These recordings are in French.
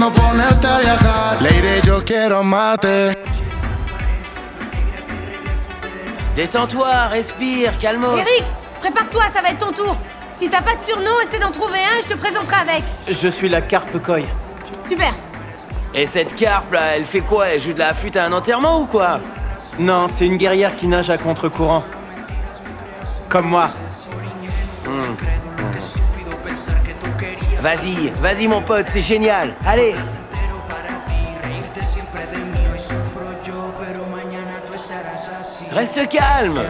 pensando ponerte a viajar. Lady, yo quiero mate. Détends-toi, respire, calmos. Eric, prépare-toi, ça va être ton tour. Si t'as pas de surnom, essaie d'en trouver un et je te présenterai avec. Je suis la carpe koi. Super. Et cette carpe là, elle fait quoi? Elle joue de la flûte à un enterrement ou quoi? Non, c'est une guerrière qui nage à contre-courant. Comme moi. Vas-y, vas-y mon pote, c'est génial. Allez. Reste calme.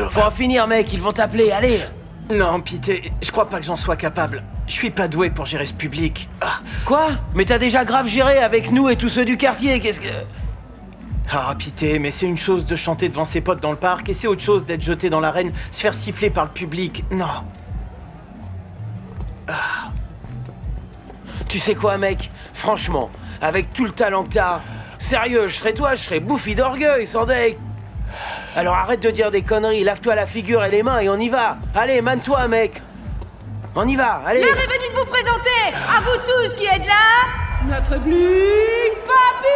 Faut en finir mec, ils vont t'appeler, allez. Non, Pité, je crois pas que j'en sois capable. Je suis pas doué pour gérer ce public. Ah. Quoi? Mais t'as déjà grave géré avec nous et tous ceux du quartier, qu'est-ce que... Ah, Pité, mais c'est une chose de chanter devant ses potes dans le parc, et c'est autre chose d'être jeté dans l'arène, se faire siffler par le public. Non. Ah. Tu sais quoi, mec? Franchement, avec tout le talent que t'as, sérieux, je serais toi, je serais bouffi d'orgueil, sans deck. Alors arrête de dire des conneries, lave-toi la figure et les mains et on y va. Allez, mane-toi, mec. On y va, allez. L'heure est venue de vous présenter, à vous tous qui êtes là, notre Blink Papi.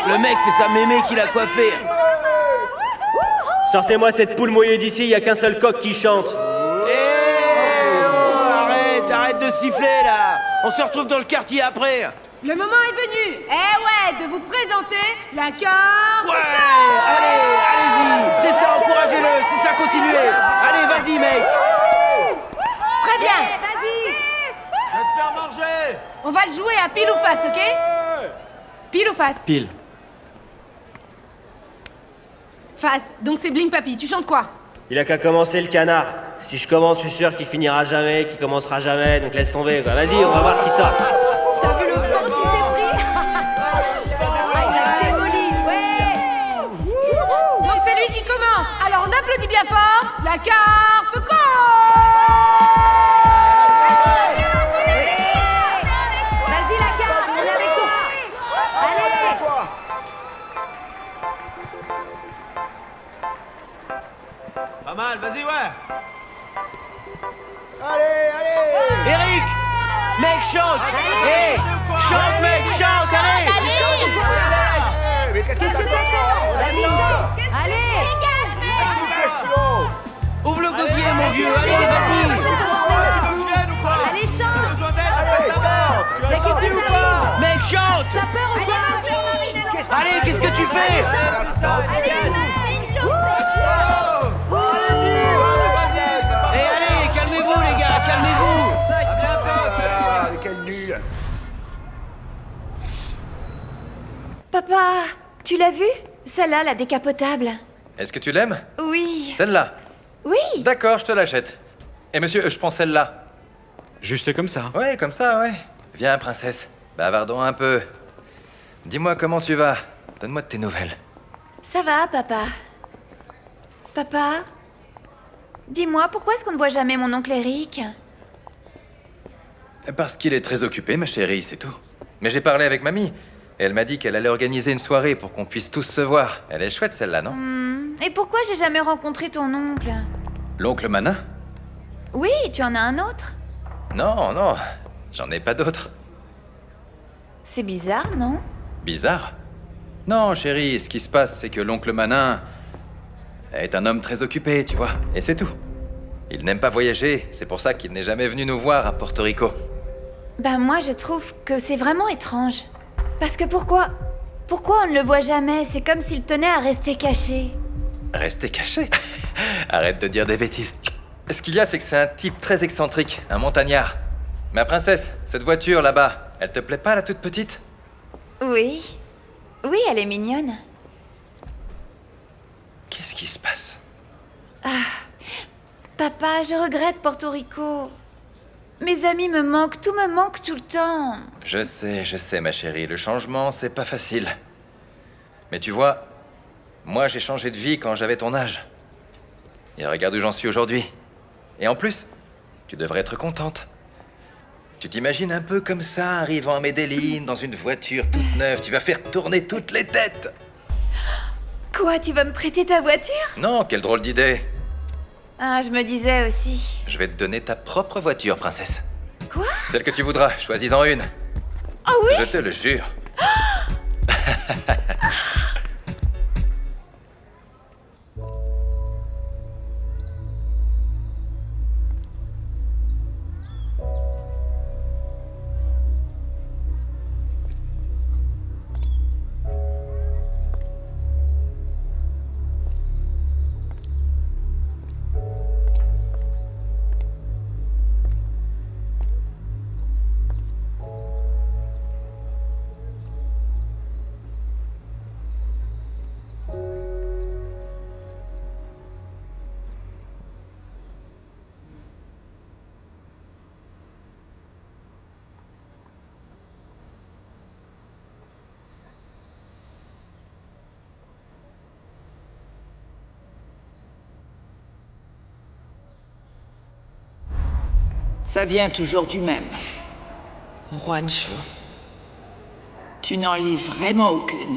Le mec, c'est sa mémé qui l'a coiffé. Sortez-moi cette poule mouillée d'ici, y a qu'un seul coq qui chante. Arrête de siffler là. On se retrouve dans le quartier après. Le moment est venu, de vous présenter la carpe. Ouais, allez-y. C'est ça, encouragez-le, c'est ça, continuez. Allez, vas-y, mec. Très bien. Vas-y. Va te faire manger. On va le jouer à pile ou face, ok? Pile ou face? Pile. Face, donc c'est Blink Papi, tu chantes quoi? Il a qu'à commencer le canard. Si je commence, je suis sûr qu'il finira jamais, qu'il commencera jamais, donc laisse tomber quoi. Vas-y, on va voir ce qui sort. T'as vu le vent qui s'est pris? Ah, il a démoli, ouais. Donc c'est lui qui commence, alors on applaudit bien fort, la carpe co. Vas-y la carte, on est avec toi. Allez. Pas mal, vas-y, ouais. Eric, mec, chante. Hé, chante, mec, chante, allez. Qu'est-ce que t'attends? Vas-y, chante. Allez. Dégage, mec. Ouvre le gosier, mon vieux, allez, vas-y. Allez, chante. Mais qu'est-ce que t'as? Mec, chante. T'as peur ou quoi? Allez, qu'est-ce que tu fais? Allez, calmez-vous, les gars, calmez-vous. Quel nul. Papa, tu l'as vue? Celle-là, la décapotable. Est-ce que tu l'aimes? Oui. Celle-là? Oui. D'accord, je te l'achète. Et monsieur, je prends celle-là. Juste comme ça. Ouais, comme ça, ouais. Viens, princesse. Bavardons un peu. Dis-moi comment tu vas. Donne-moi de tes nouvelles. Ça va, papa. Papa, dis-moi, pourquoi est-ce qu'on ne voit jamais mon oncle Eric? Parce qu'il est très occupé, ma chérie, c'est tout. Mais j'ai parlé avec mamie. Et elle m'a dit qu'elle allait organiser une soirée pour qu'on puisse tous se voir. Elle est chouette, celle-là, non? Et pourquoi j'ai jamais rencontré ton oncle? L'oncle Manin? Oui, tu en as un autre. Non, non. J'en ai pas d'autres. C'est bizarre, non? Bizarre? Non, chérie, ce qui se passe, c'est que l'oncle Manin est un homme très occupé, tu vois. Et c'est tout. Il n'aime pas voyager, c'est pour ça qu'il n'est jamais venu nous voir à Porto Rico. Ben moi, je trouve que c'est vraiment étrange. Parce que pourquoi on ne le voit jamais? C'est comme s'il tenait à rester caché. Rester caché? Arrête de dire des bêtises. Ce qu'il y a, c'est que c'est un type très excentrique, un montagnard. Ma princesse, cette voiture là-bas, elle te plaît pas, la toute petite? Oui. Oui, elle est mignonne. Qu'est-ce qui se passe? Papa, je regrette Porto Rico. Mes amis me manquent, tout me manque tout le temps. Je sais, ma chérie, le changement, c'est pas facile. Mais tu vois, moi j'ai changé de vie quand j'avais ton âge. Et regarde où j'en suis aujourd'hui. Et en plus, tu devrais être contente. Tu t'imagines un peu comme ça, arrivant à Medellín, dans une voiture toute neuve, tu vas faire tourner toutes les têtes. Quoi, tu vas me prêter ta voiture? Non, quelle drôle d'idée. Ah, je me disais aussi. Je vais te donner ta propre voiture, princesse. Quoi? Celle que tu voudras, choisis-en une. Oh oui? Je te le jure. Ça vient toujours du même. Juancho. Tu n'en lis vraiment aucune.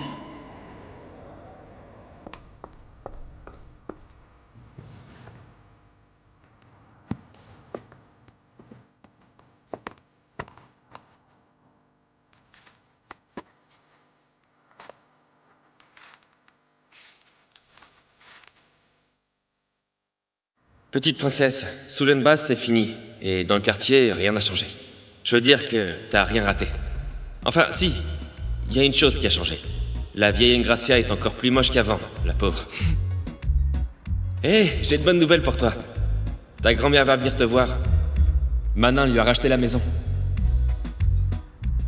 Petite princesse, Soulenbas c'est fini, et dans le quartier, rien n'a changé. Je veux dire que t'as rien raté. Enfin, si, il y a une chose qui a changé. La vieille Ingracia est encore plus moche qu'avant, la pauvre. Hé, j'ai de bonnes nouvelles pour toi. Ta grand-mère va venir te voir. Manin lui a racheté la maison.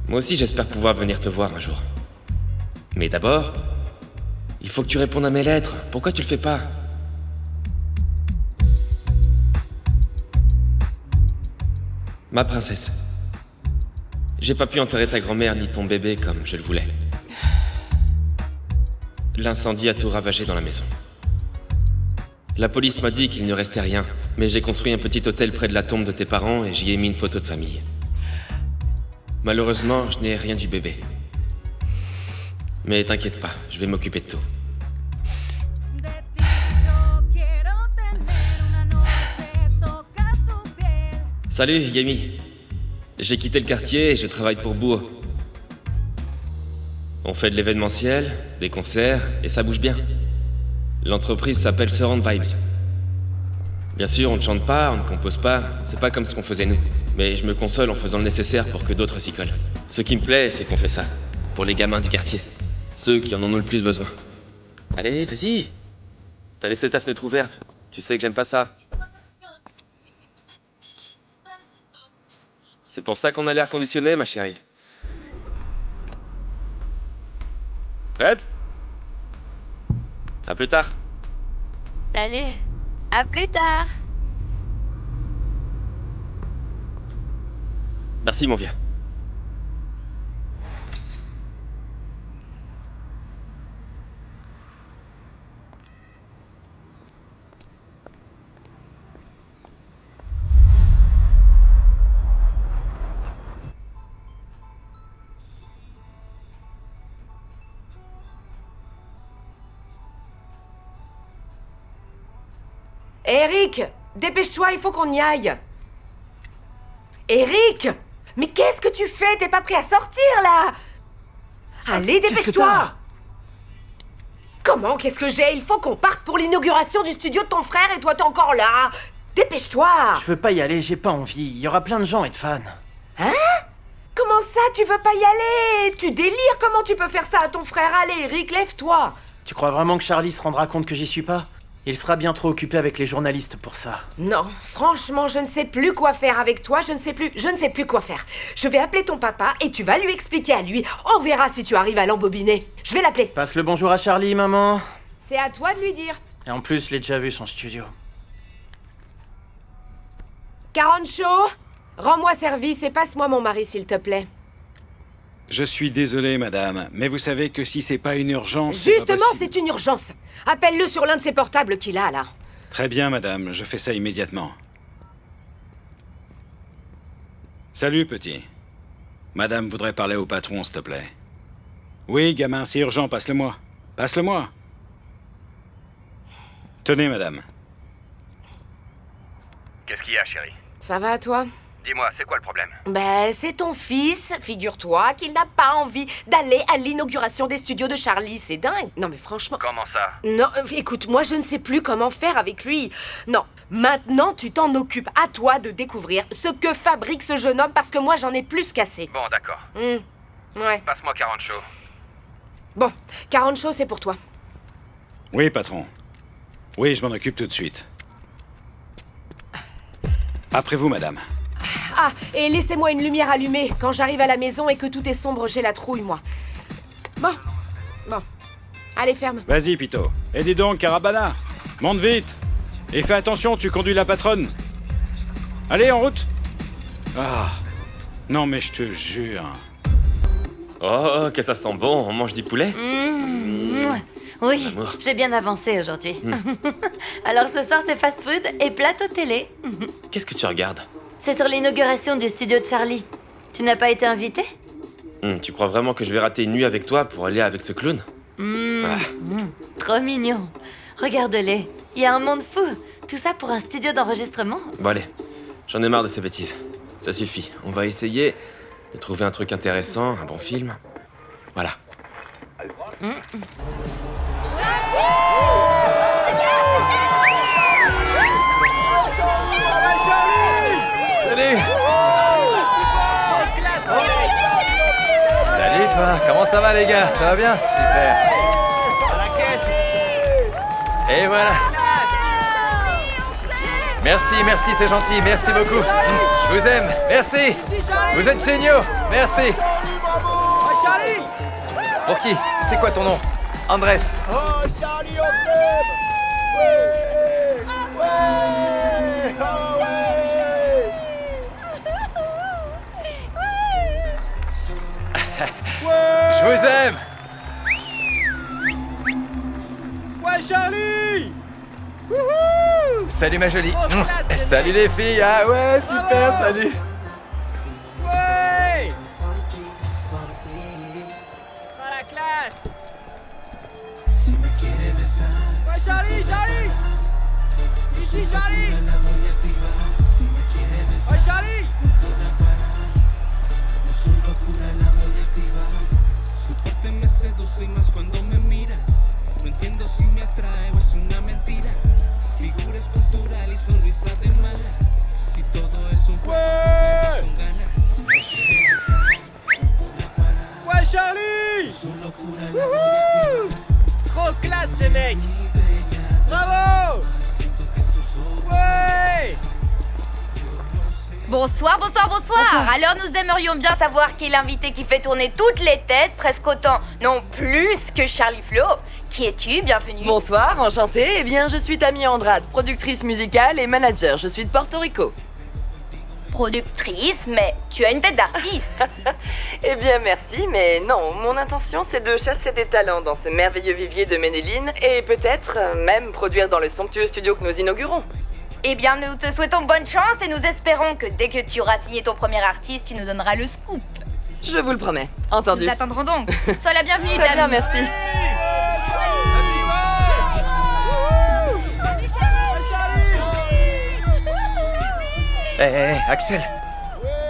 Moi aussi j'espère pouvoir venir te voir un jour. Mais d'abord, il faut que tu répondes à mes lettres. Pourquoi tu le fais pas ? Ma princesse, j'ai pas pu enterrer ta grand-mère ni ton bébé comme je le voulais. L'incendie a tout ravagé dans la maison. La police m'a dit qu'il ne restait rien, mais j'ai construit un petit hôtel près de la tombe de tes parents et j'y ai mis une photo de famille. Malheureusement, je n'ai rien du bébé. Mais t'inquiète pas, je vais m'occuper de tout. Salut, Yemi. J'ai quitté le quartier et je travaille pour Bouo. On fait de l'événementiel, des concerts, et ça bouge bien. L'entreprise s'appelle Surround Vibes. Bien sûr, on ne chante pas, on ne compose pas, c'est pas comme ce qu'on faisait nous. Mais je me console en faisant le nécessaire pour que d'autres s'y collent. Ce qui me plaît, c'est qu'on fait ça. Pour les gamins du quartier. Ceux qui en ont le plus besoin. Allez, vas-y. T'as laissé ta fenêtre ouverte. Tu sais que j'aime pas ça. C'est pour ça qu'on a l'air conditionné, ma chérie. Prête ? À plus tard. Salut. À plus tard. Merci, mon vieux. Eric, dépêche-toi, il faut qu'on y aille. Eric, mais qu'est-ce que tu fais? T'es pas prêt à sortir, là? Allez, dépêche-toi. Comment, qu'est-ce que j'ai? Il faut qu'on parte pour l'inauguration du studio de ton frère et toi t'es encore là. Dépêche-toi. Je veux pas y aller, j'ai pas envie. Il y aura plein de gens et de fans. Hein? Comment ça, tu veux pas y aller? Tu délires, comment tu peux faire ça à ton frère? Allez, Eric, lève-toi. Tu crois vraiment que Charlie se rendra compte que j'y suis pas? Il sera bien trop occupé avec les journalistes pour ça. Non, franchement, je ne sais plus quoi faire avec toi, je ne sais plus quoi faire. Je vais appeler ton papa et tu vas lui expliquer à lui. On verra si tu arrives à l'embobiner. Je vais l'appeler. Passe le bonjour à Charlie, maman. C'est à toi de lui dire. Et en plus, je l'ai déjà vu, son studio. Caroncho, rends-moi service et passe-moi mon mari, s'il te plaît. Je suis désolé, madame, mais vous savez que si c'est pas une urgence... c'est pas Justement, possible. c'est une urgence. Appelle-le sur l'un de ses portables qu'il a, là. Très bien, madame, je fais ça immédiatement. Salut, petit. Madame voudrait parler au patron, s'il te plaît. Oui, gamin, c'est urgent, passe-le-moi. Passe-le-moi. Tenez, madame. Qu'est-ce qu'il y a, chérie? Ça va, toi? Dis-moi, c'est quoi le problème? Ben, c'est ton fils. Figure-toi qu'il n'a pas envie d'aller à l'inauguration des studios de Charlie. C'est dingue. Non, mais franchement... Comment ça? Non, écoute, moi, je ne sais plus comment faire avec lui. Non, maintenant, tu t'en occupes. À toi de découvrir ce que fabrique ce jeune homme, parce que moi, j'en ai plus qu'assez. Bon, d'accord. Ouais. Passe-moi 40 shows. Bon, 40 choses, c'est pour toi. Oui, patron. Oui, je m'en occupe tout de suite. Après vous, madame. Ah, et laissez-moi une lumière allumée. Quand j'arrive à la maison et que tout est sombre, j'ai la trouille, moi. Bon. Allez, ferme. Vas-y, Pito. Et dis donc, Carabana, monte vite. Et fais attention, tu conduis la patronne. Allez, en route. Ah. Non, mais je te jure. Oh, que ça sent bon, on mange du poulet? Oui, L'amour. j'ai bien avancé aujourd'hui. Alors ce soir, c'est fast-food et plateau télé. Qu'est-ce que tu regardes? C'est sur l'inauguration du studio de Charlie. Tu n'as pas été invité? Tu crois vraiment que je vais rater une nuit avec toi pour aller avec ce clown? Trop mignon. Regarde-les, il y a un monde fou. Tout ça pour un studio d'enregistrement? Bon allez, j'en ai marre de ces bêtises. Ça suffit, on va essayer de trouver un truc intéressant, un bon film. Voilà. Salut! Salut toi, comment ça va les gars? Ça va bien? Super. À la caisse. Et voilà. Merci, c'est gentil, merci beaucoup. Je vous aime, merci. Vous êtes géniaux, merci. Charlie. Pour qui? C'est quoi ton nom? Andrés. Oh, Charlie, on t'aime. Ouais. Oh, ouais. Je vous aime. Ouais, Charlie. Salut ma jolie. Salut les filles. Ah ouais, super, salut. Ouais. Dans la classe. Ouais, Charlie. Ici, Charlie. Ouais, Charlie. Su parte me seduce y más cuando me mira. No entiendo si me atrae o es una mentira. Figura escultural y sonrisa de mala. Si todo es un juego, con ganas. Ouais, Charlie. Trop classe, ces mecs. Bravo. Ouais. Bonsoir. Alors nous aimerions bien savoir qui est l'invité qui fait tourner toutes les têtes, presque autant, non plus que Charlie Flo. Qui es-tu? Bienvenue. Bonsoir, enchantée. Eh bien, je suis Tammy Andrade, productrice musicale et manager. Je suis de Porto Rico. Productrice, mais tu as une tête d'artiste. Eh bien, merci, mais non. Mon intention, c'est de chasser des talents dans ce merveilleux vivier de Ménéline et peut-être même produire dans le somptueux studio que nous inaugurons. Eh bien, nous te souhaitons bonne chance et nous espérons que dès que tu auras signé ton premier artiste, tu nous donneras le scoop. Je vous le promets. Entendu. Nous attendrons donc. Sois la bienvenue, Très bien, Tammy. merci. Hé, Axel.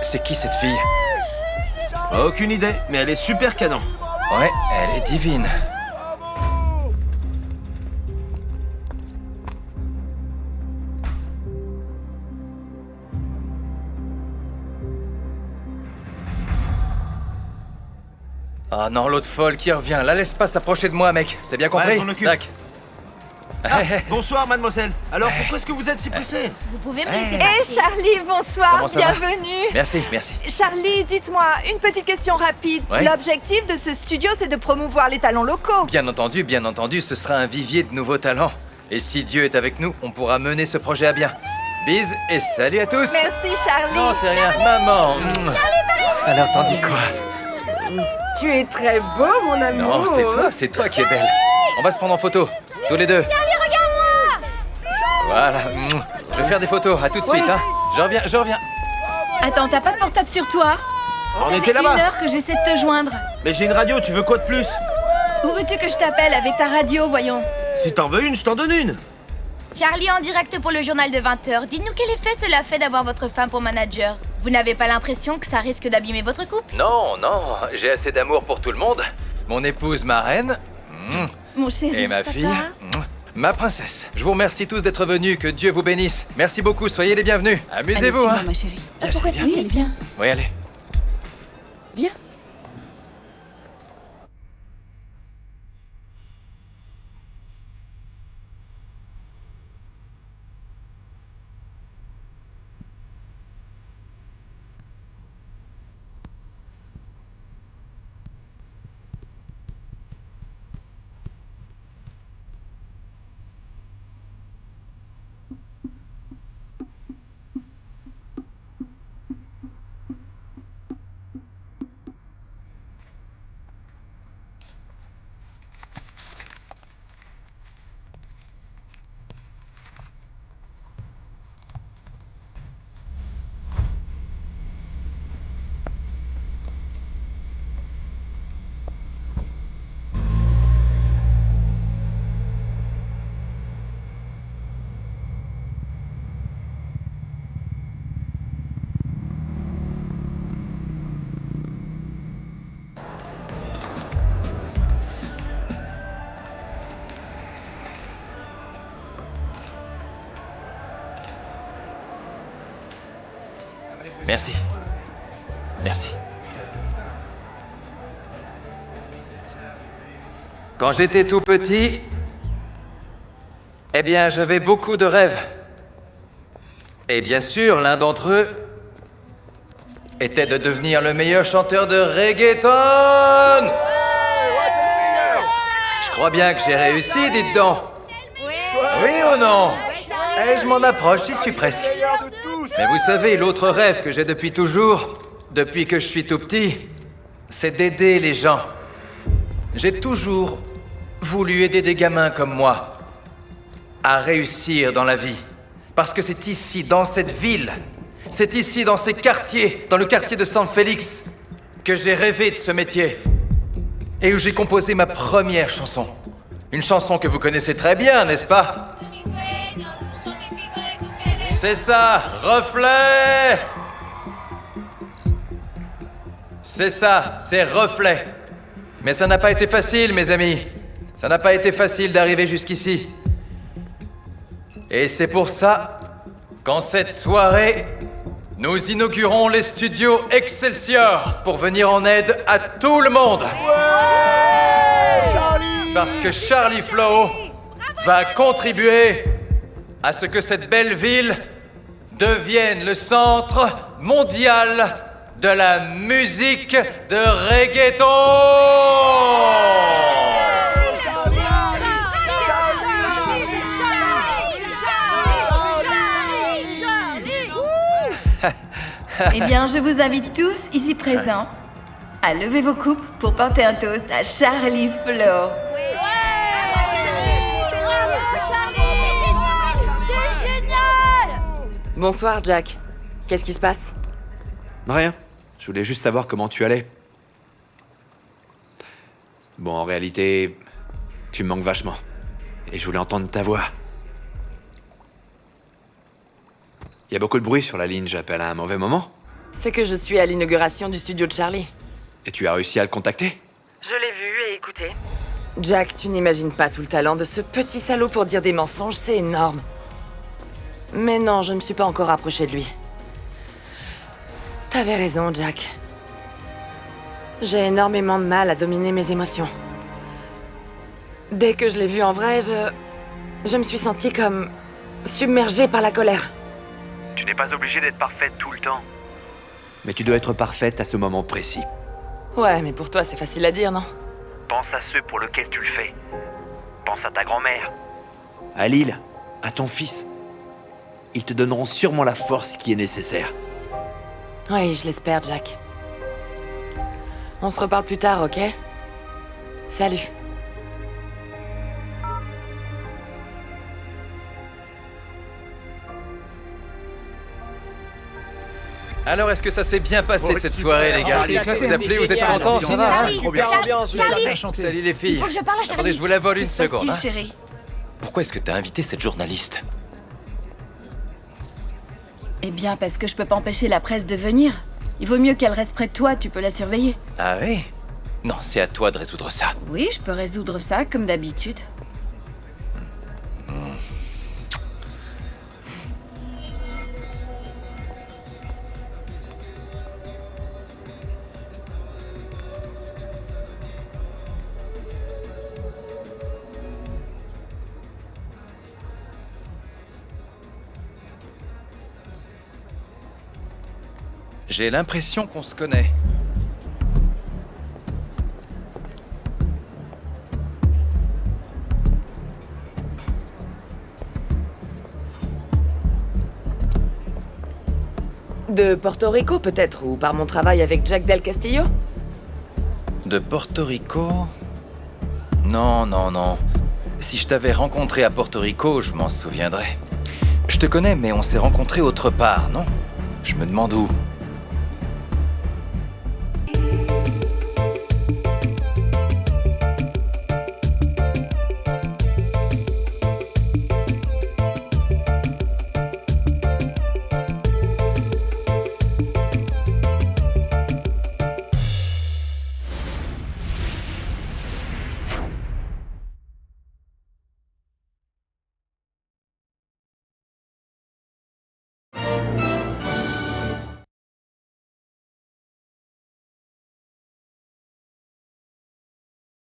C'est qui cette fille? Aucune idée, mais elle est super canon. Ouais, elle est divine. Ah non, l'autre folle qui revient. La laisse pas s'approcher de moi, mec. C'est bien compris? Ouais, je m'en occupe. Tac. Ah, bonsoir, mademoiselle. Alors, pourquoi est-ce que vous êtes si pressée? Vous pouvez me laisser Hé Charlie, bonsoir, Comment ça va? bienvenue. Merci. Charlie, dites-moi, une petite question rapide. Ouais. L'objectif de ce studio, c'est de promouvoir les talents locaux. Bien entendu, ce sera un vivier de nouveaux talents. Et si Dieu est avec nous, on pourra mener ce projet à bien. Bise et salut à tous. Merci Charlie. Non, c'est rien. Maman. Alors, t'en dis quoi? Tu es très beau, mon amour. Non, c'est toi qui es belle. On va se prendre en photo, tous les deux. Charlie, regarde-moi. Voilà. Je vais faire des photos, à tout de suite, hein. Je reviens. Attends, t'as pas de portable sur toi? On Ça était fait là-bas. 1 heure que j'essaie de te joindre. Mais j'ai une radio, tu veux quoi de plus? Où veux-tu que je t'appelle avec ta radio, voyons? Si t'en veux une, je t'en donne une. Charlie en direct pour le journal de 20h. Dites-nous quel effet cela fait d'avoir votre femme pour manager. Vous n'avez pas l'impression que ça risque d'abîmer votre couple? Non, non, j'ai assez d'amour pour tout le monde. Mon épouse, ma reine. Mon chéri. Et ma papa. fille. Ma princesse. Je vous remercie tous d'être venus. Que Dieu vous bénisse. Merci beaucoup. Soyez les bienvenus. Amusez-vous, Allez, hein. suis-moi, ma chérie. Pourquoi chérie, ça Oui, viens. Oui, allez. Viens. Merci. Merci. Quand j'étais tout petit, eh bien, j'avais beaucoup de rêves. Et bien sûr, l'un d'entre eux était de devenir le meilleur chanteur de reggaeton. Je crois bien que j'ai réussi, dites donc. Oui ou non? Eh, je m'en approche, j'y suis presque. Mais vous savez, l'autre rêve que j'ai depuis toujours, depuis que je suis tout petit, c'est d'aider les gens. J'ai toujours voulu aider des gamins comme moi à réussir dans la vie. Parce que c'est ici, dans cette ville, c'est ici, dans ces quartiers, dans le quartier de San Félix, que j'ai rêvé de ce métier. Et où j'ai composé ma première chanson. Une chanson que vous connaissez très bien, n'est-ce pas? C'est ça, Reflet! C'est ça, c'est Reflet. Mais ça n'a pas été facile, mes amis. Ça n'a pas été facile d'arriver jusqu'ici. Et c'est pour ça qu'en cette soirée, nous inaugurons les studios Excelsior pour venir en aide à tout le monde. Parce que Charlie Flow va contribuer à ce que cette belle ville devienne le centre mondial de la musique de reggaeton. Eh bien, je vous invite tous ici présents à lever vos coupes pour porter un toast à Charlie Flow. Bonsoir, Jack. Qu'est-ce qui se passe? Rien. Je voulais juste savoir comment tu allais. Bon, en réalité, tu me manques vachement. Et je voulais entendre ta voix. Il y a beaucoup de bruit sur la ligne, j'appelle à un mauvais moment. C'est que je suis à l'inauguration du studio de Charlie. Et tu as réussi à le contacter? Je l'ai vu et écouté. Jack, tu n'imagines pas tout le talent de ce petit salaud pour dire des mensonges, c'est énorme. Mais non, je ne me suis pas encore approché de lui. T'avais raison, Jack. J'ai énormément de mal à dominer mes émotions. Dès que je l'ai vu en vrai, je me suis sentie comme submergée par la colère. Tu n'es pas obligée d'être parfaite tout le temps. Mais tu dois être parfaite à ce moment précis. Ouais, mais pour toi, c'est facile à dire, non? Pense à ceux pour lesquels tu le fais. Pense à ta grand-mère. À Lille, à ton fils. Ils te donneront sûrement la force qui est nécessaire. Oui, je l'espère, Jack. On se reparle plus tard, ok? Salut. Alors, est-ce que ça s'est bien passé cette soirée, les gars? Vous appelez, vous êtes contents? Ça va? Charlie, Salut les filles. il faut que je parle à Charlie. Attendez, je vous la vole une Que se passe-t-il, seconde. Hein. chérie? pourquoi est-ce que t'as invité cette journaliste? Eh bien, parce que je peux pas empêcher la presse de venir. Il vaut mieux qu'elle reste près de toi, tu peux la surveiller. Ah oui? Non, c'est à toi de résoudre ça. Oui, je peux résoudre ça, comme d'habitude. J'ai l'impression qu'on se connaît. De Porto Rico, peut-être, ou par mon travail avec Jack Del Castillo? De Porto Rico? Non, non, non. Si je t'avais rencontré à Porto Rico, je m'en souviendrais. Je te connais, mais on s'est rencontrés autre part, non? Je me demande où.